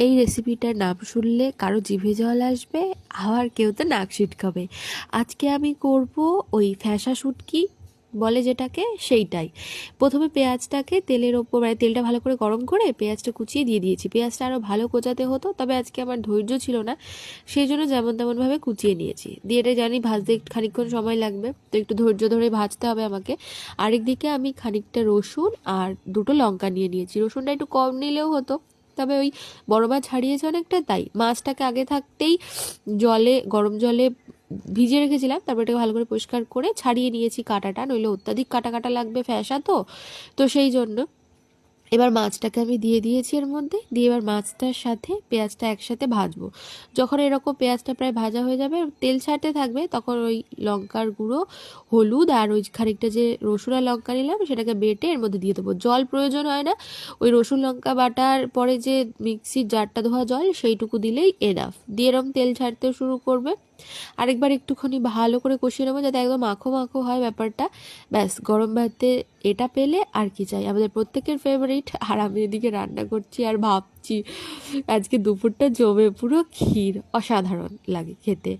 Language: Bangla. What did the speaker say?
এই রেসিপিটার নাম শুনলে কারো জিভে জল আসবে, আবার কেউ তো নাক সিটকাবে। আজকে আমি করব ওই ফ্যাসা শুটকি বলে যেটাকে, সেইটাই। প্রথমে পেঁয়াজটাকে তেলের ওপর, মানে তেলটা ভালো করে গরম করে পেঁয়াজটা কুচিয়ে দিয়ে দিয়েছি। পেঁয়াজটা আরও ভালো কোচাতে হতো, তবে আজকে আমার ধৈর্য ছিল না, সেই জন্য যেমন তেমনভাবে কুচিয়ে নিয়েছি। দিয়ে এটা জানি ভাজতে খানিকক্ষণ সময় লাগবে, তো একটু ধৈর্য ধরে ভাজতে হবে আমাকে। আরেকদিকে আমি খানিকটা রসুন আর দুটো লঙ্কা নিয়ে নিয়েছি। রসুনটা একটু কম নিলেও হতো, তবে ওই বড় মাছ হারিয়েছে অনেকটা, তাই মাছটাকে আগে থাকতেই গরম জলে ভিজিয়ে রেখেছিলাম। তারপর এটাকে ভালো করে পরিষ্কার করে ছাড়িয়ে নিয়েছি কাঁটাটা, নইলে অত্যাধিক কাটা কাটা লাগবে ফ্যাসা তো। তো সেই জন্য এবার মাছটাকে আমি দিয়ে দিয়েছি এর মধ্যে, দিয়ে এবার মাছটার সাথে পেঁয়াজটা একসাথে ভাজবো। যখন এরকম পেঁয়াজটা প্রায় ভাজা হয়ে যাবে, তেল ছাড়তে থাকবে, তখন ওই লঙ্কার গুঁড়ো, হলুদ আর ওই খানিকটা যে রসুন আর লঙ্কা নিলাম সেটাকে বেটে এর মধ্যে দিয়ে দেবো। জল প্রয়োজন হয় না, ওই রসুন লঙ্কা বাটার পরে যে মিক্সির জারটা ধোয়া জল সেইটুকু দিলেই এনাফ। দিয়ে এরম তেল ছাড়তে শুরু করবে। আরেকবার একটুখানি ভালো করে কষিয়ে নেবো যাতে একদম মাখো মাখো হয় ব্যাপারটা। ব্যাস, গরম ভাতে এটা পেলে আর কি চাই, আমাদের প্রত্যেকের ফেভারিট। আর আমি এদিকে রান্না করছি আর ভাবছি আজকে দুপুরটা জমে পুরো ক্ষীর, অসাধারণ লাগে খেতে।